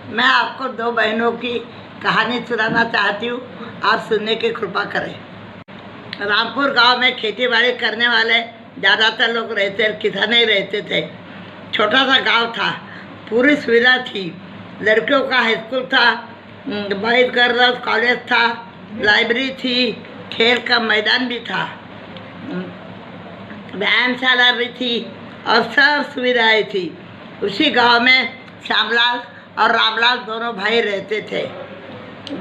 मैं आपको दो बहनों की कहानी सुनाना चाहती हूँ, आप सुनने की कृपा करें। रामपुर गांव में खेती बाड़ी करने वाले ज़्यादातर लोग रहते, किसान ही रहते थे। छोटा सा गांव था, पूरी सुविधा थी। लड़कियों का हाई स्कूल था, बॉयज गर्ल्स कॉलेज था, लाइब्रेरी थी, खेल का मैदान भी था, व्यायामशाला भी थी और सब सुविधाएं थी। उसी गांव में श्यामलाल और रामलाल दोनों भाई रहते थे।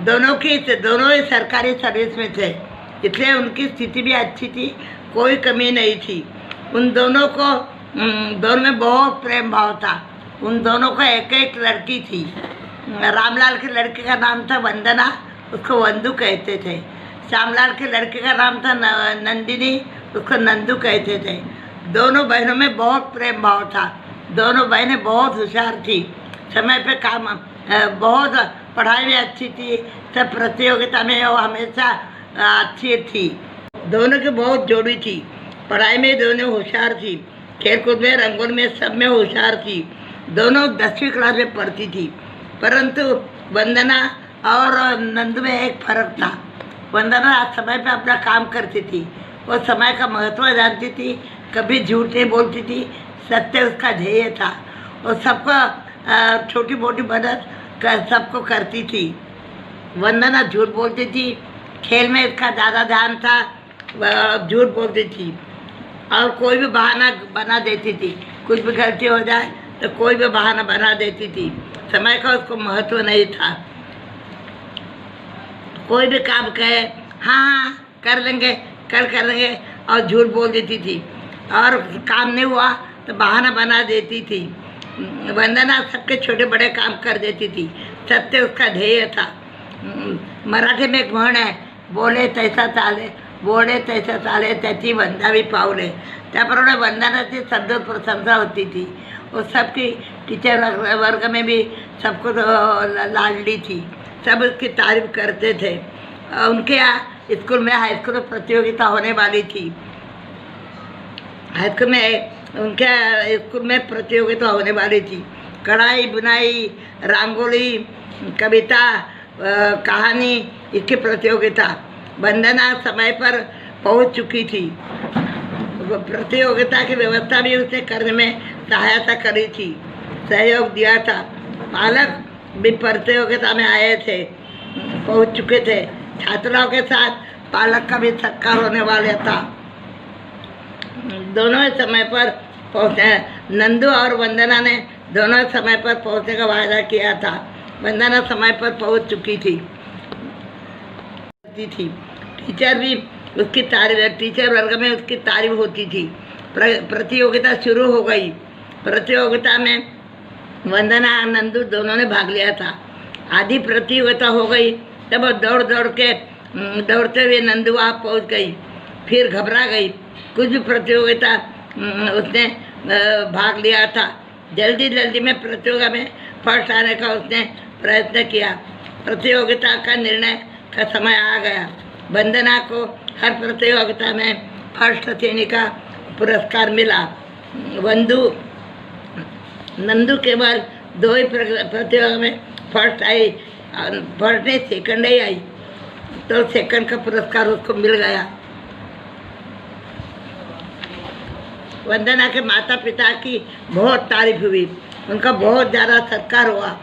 दोनों ही सरकारी सर्विस में थे, इसलिए उनकी स्थिति भी अच्छी थी, कोई कमी नहीं थी। उन दोनों में बहुत प्रेम भाव था। उन दोनों को एक एक लड़की थी। रामलाल की लड़की का नाम था वंदना, उसको वंदू कहते थे। श्यामलाल की लड़की का नाम था नंदिनी, उसको नंदू कहते थे। दोनों बहनों में बहुत प्रेम भाव था। दोनों बहनें बहुत होशियार थी, समय पे काम, बहुत पढ़ाई में अच्छी थी, सब प्रतियोगिता में वो हमेशा अच्छी थी। दोनों की बहुत जोड़ी थी, पढ़ाई में दोनों होशियार थी, खेलकूद में, रंगोली में, सब में होशियार थी। दोनों 10वीं क्लास में पढ़ती थी। परंतु वंदना और नंदू में एक फर्क था। वंदना समय पे अपना काम करती थी, वो समय का महत्व जानती थी, कभी झूठ नहीं बोलती थी, सत्य उसका ध्येय था। वो सबको छोटी मोटी मदद सबको करती थी। वंदना झूठ बोलती थी, खेल में इसका ज़्यादा ध्यान था, झूठ बोलती थी और कोई भी बहाना बना देती थी। कुछ भी गलती हो जाए तो कोई भी बहाना बना देती थी। समय का उसको महत्व नहीं था। कोई भी काम कहे, हाँ कर लेंगे, कल कर लेंगे, और झूठ बोल देती थी। और काम नहीं हुआ तो बहाना बना देती थी। वंदना सबके छोटे बड़े काम कर देती थी, सत्य उसका ध्येय था। मराठी में एक म्हण है, बोले तैसा चाले, बोले तैसा चाले, त्याची वंदावी पावले। त्याप्रमाणे वंदनाची सतत प्रशंसा होती थी। वो सबकी टीचर वर्ग में भी सबको लाडली थी, सब उसकी तारीफ करते थे। उनके यहाँ स्कूल में, हाई स्कूल में प्रतियोगिता होने वाली थी। हाई स्कूल में उनके स्कूल में प्रतियोगिता होने वाली थी। कढ़ाई, बुनाई, रंगोली, कविता, कहानी, इसकी प्रतियोगिता। वंदना समय पर पहुंच चुकी थी। प्रतियोगिता की व्यवस्था भी उसने करने में सहायता करी थी, सहयोग दिया था। पालक भी प्रतियोगिता में आए थे, पहुंच चुके थे। छात्राओं के साथ पालक का भी सत्कार होने वाला था। दोनों समय पर पहुँचे। नंदू और वंदना ने दोनों समय पर पहुँचने का वायदा किया था। वंदना समय पर पहुँच चुकी थी। टीचर भी उसकी तारीफ, टीचर वर्ग में उसकी तारीफ होती थी। प्रतियोगिता शुरू हो गई। प्रतियोगिता में वंदना और नंदू दोनों ने भाग लिया था। आधी प्रतियोगिता हो गई, तब दौड़ते हुए नंदू वहाँ पहुँच गई। फिर घबरा गई। कुछ भी प्रतियोगिता उसने भाग लिया था। जल्दी में प्रतियोगिता में फर्स्ट आने का उसने प्रयत्न किया। प्रतियोगिता का निर्णय का समय आ गया। वंदना को हर प्रतियोगिता में फर्स्ट श्रेणी का पुरस्कार मिला। नंदू केवल 2 ही प्रतियोगिता में फर्स्ट आई, फर्स्ट नहीं सेकंड ही आई, तो सेकंड का पुरस्कार उसको मिल गया। वंदना के माता पिता की बहुत तारीफ हुई, उनका बहुत ज़्यादा सत्कार हुआ।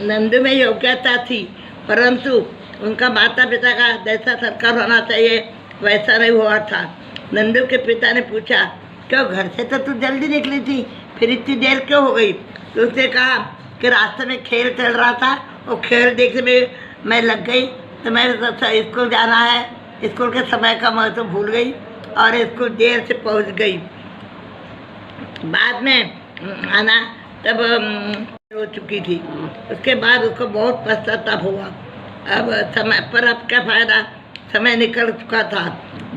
नंदू में योग्यता थी, परंतु उनका माता पिता का जैसा सत्कार होना चाहिए वैसा नहीं हुआ था। नंदू के पिता ने पूछा, क्यों घर से तो तू जल्दी निकली थी, फिर इतनी देर क्यों हो गई? तो उसने कहा कि रास्ते में खेल चल रहा था, वो खेल देखने में मैं लग गई, तो मैं स्कूल जाना है, स्कूल के समय का महत्व भूल गई और स्कूल देर से पहुंच गई। बाद में आना तब हो चुकी थी। उसके बाद उसको बहुत पश्चाताप हुआ। अब समय पर अब क्या फ़ायदा, समय निकल चुका था।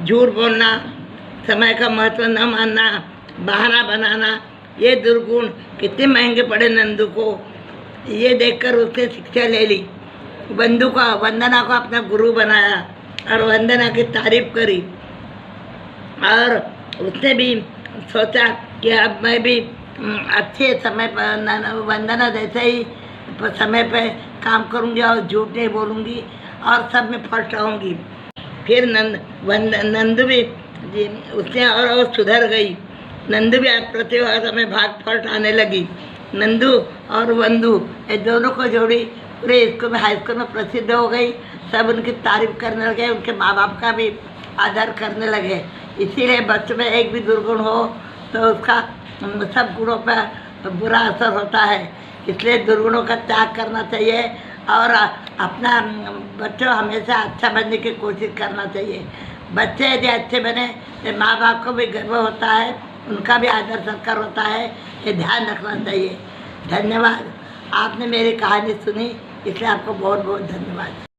झूठ बोलना, समय का महत्व न मानना, बहाना बनाना, ये दुर्गुण कितने महंगे पड़े नंदू को। ये देखकर उसने शिक्षा ले ली। वंदना को अपना गुरु बनाया और वंदना की तारीफ करी। और उसने भी सोचा कि अब मैं भी अच्छे समय पर वंदना जैसे ही समय पे काम करूँगी और झूठ नहीं बोलूँगी और सब में फर्स्ट आऊँगी। फिर नंदू भी जी उसने और सुधर गई। नंदू भी प्रतियोगिता में भाग फर्स्ट आने लगी। नंदू और वंदू ये दोनों को जोड़ी पूरे स्कूल में हाई स्कूल में प्रसिद्ध हो गई। सब उनकी तारीफ करने लगे, उनके माँ बाप का भी आदर करने लगे। इसीलिए बच्चों में एक भी दुर्गुण हो तो उसका सब गुणों पर बुरा असर होता है। इसलिए दुर्गुणों का त्याग करना चाहिए और अपना बच्चों हमेशा अच्छा बनने की कोशिश करना चाहिए। बच्चे यदि अच्छे बने तो माँ बाप को भी गर्व होता है, उनका भी आदर सत्कार होता है, ये ध्यान रखना चाहिए। धन्यवाद, आपने मेरी कहानी सुनी इसलिए आपको बहुत बहुत धन्यवाद।